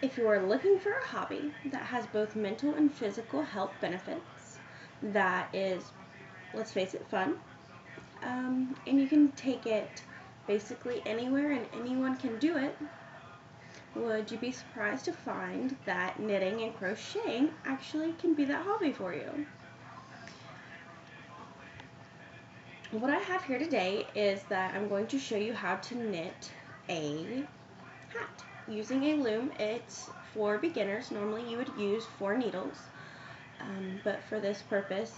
If you are looking for a hobby that has both mental and physical health benefits, that is, let's face it, fun, and you can take it basically anywhere and anyone can do it, would you be surprised to find that knitting and crocheting actually can be that hobby for you? What I have here today is that I'm going to show you how to knit a hat using a loom. It's for beginners. Normally you would use 4 needles, but for this purpose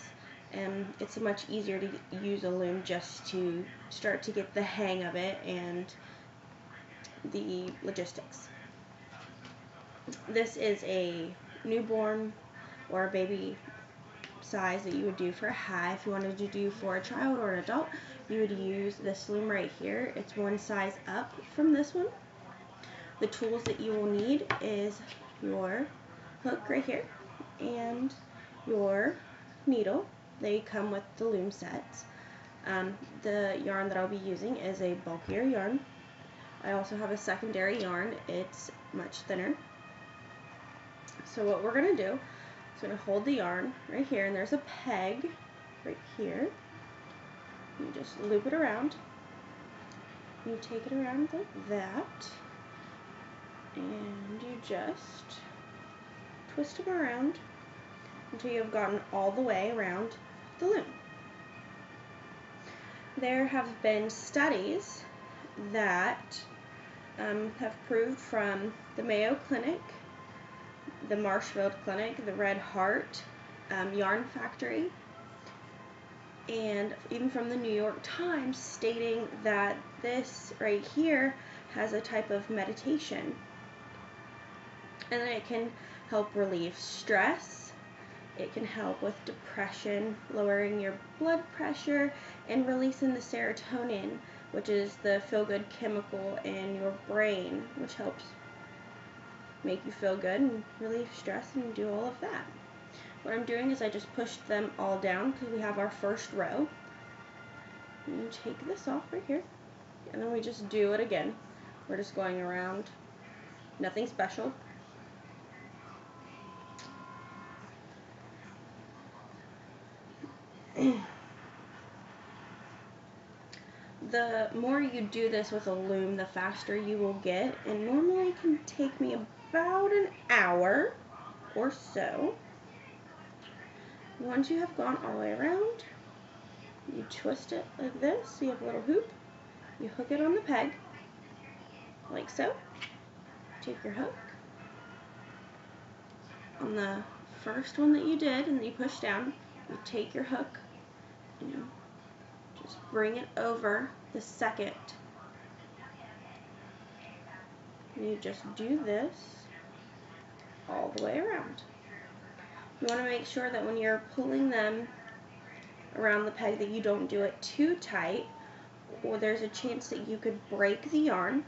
it's much easier to use a loom just to start to get the hang of it and the logistics. This is a newborn or a baby size that you would do for a hat. If you wanted to do for a child or an adult, you would use this loom right here. It's one size up from this one. The tools that you will need is your hook right here and your needle. They come with the loom sets. The yarn that I'll be using is a bulkier yarn. I also have a secondary yarn. It's much thinner. So what we're going to do is going to hold the yarn right here, and there's a peg right here. You just loop it around. You take it around like that, and you just twist them around until you have gotten all the way around the loom. There have been studies that have proved from the Mayo Clinic, the Marshfield Clinic, the Red Heart Yarn Factory, and even from the New York Times, stating that this right here has a type of meditation, and that it can help relieve stress, it can help with depression, lowering your blood pressure, and releasing the serotonin, which is the feel-good chemical in your brain, which helps make you feel good and relieve stress and do all of that. What I'm doing is I just pushed them all down because we have our first row. And you take this off right here, and then we just do it again. We're just going around, nothing special. The more you do this with a loom, the faster you will get, and normally it can take me about an hour or so. Once you have gone all the way around, you twist it like this, so you have a little hoop, you hook it on the peg, like so. Take your hook on the first one that you did and you push down, you take your hook and you just bring it over the second. And you just do this all the way around. You want to make sure that when you're pulling them around the peg that you don't do it too tight, or there's a chance that you could break the yarn,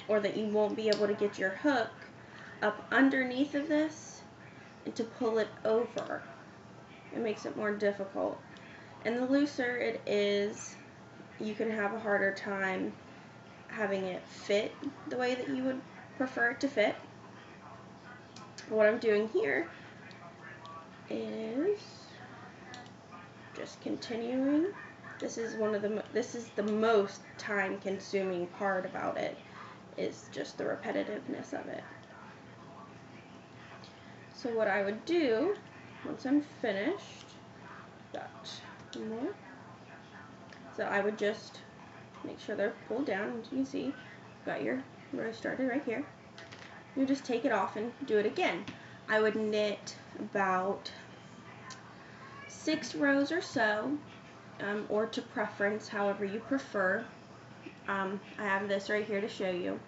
or that you won't be able to get your hook up underneath of this and to pull it over. It makes it more difficult. And the looser it is, you can have a harder time having it fit the way that you would prefer it to fit. What I'm doing here is just continuing. This is the most time-consuming part about it, is just the repetitiveness of it. So what I would do once I'm finished, got more. So I would just make sure they're pulled down, and you can see you've got your row started right here. You just take it off and do it again. I would knit about 6 rows or so, or to preference, however you prefer. I have this right here to show you.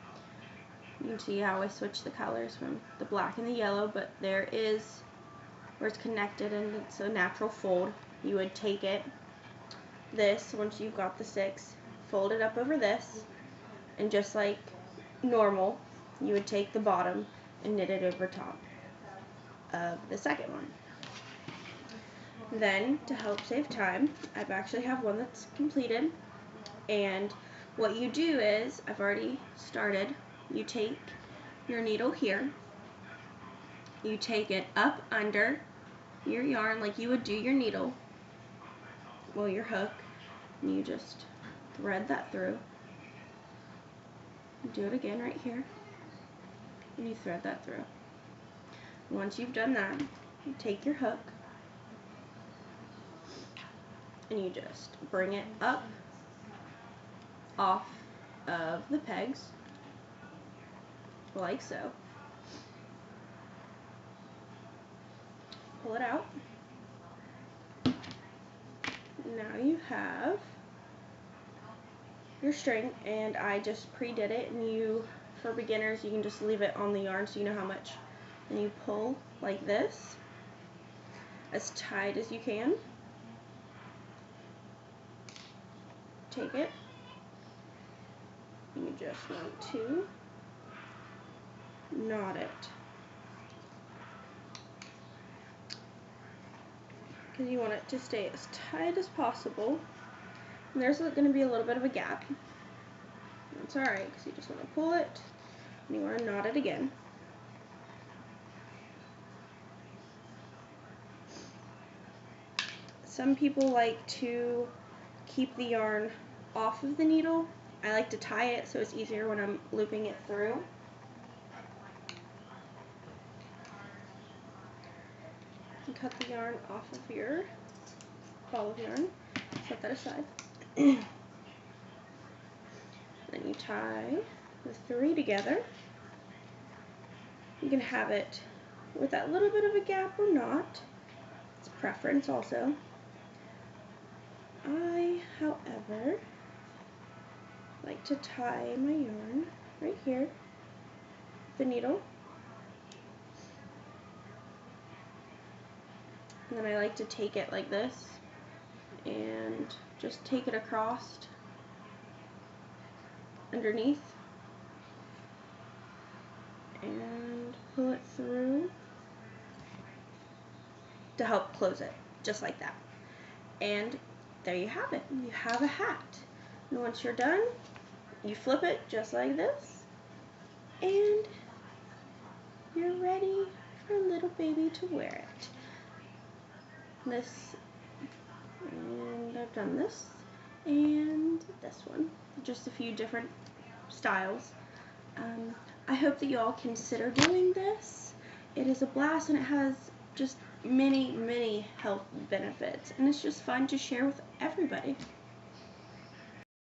You can see how I switch the colors from the black and the yellow, but there is where it's connected and it's a natural fold. You would take it, this, once you've got the 6, fold it up over this, and just like normal, you would take the bottom and knit it over top of the second one. Then, to help save time, I actually have one that's completed, and what you do is, I've already started, you take your needle here. You take it up under your yarn like you would do your needle, well, your hook, and you just thread that through. Do it again right here, and you thread that through. Once you've done that, you take your hook and you just bring it up off of the pegs, like so. Pull it out. Now you have your string, and I just pre-did it, and you, for beginners, you can just leave it on the yarn so you know how much. And you pull like this, as tight as you can. Take it, and you just want to knot it, because you want it to stay as tight as possible. And there's going to be a little bit of a gap. That's alright, because you just want to pull it, and you want to knot it again. Some people like to keep the yarn off of the needle. I like to tie it so it's easier when I'm looping it through. You cut the yarn off of your ball of yarn, set that aside. Then you tie the 3 together. You can have it with that little bit of a gap or not. It's preference also. I, however, like to tie my yarn right here, the needle, and then I like to take it like this and just take it across underneath and pull it through to help close it, just like that. And there you have it. You have a hat. And once you're done, you flip it just like this, and you're ready for little baby to wear it. This, and I've done this and this one, just a few different styles. I hope that you all consider doing this. It is a blast, and it has just many health benefits, and it's just fun to share with everybody.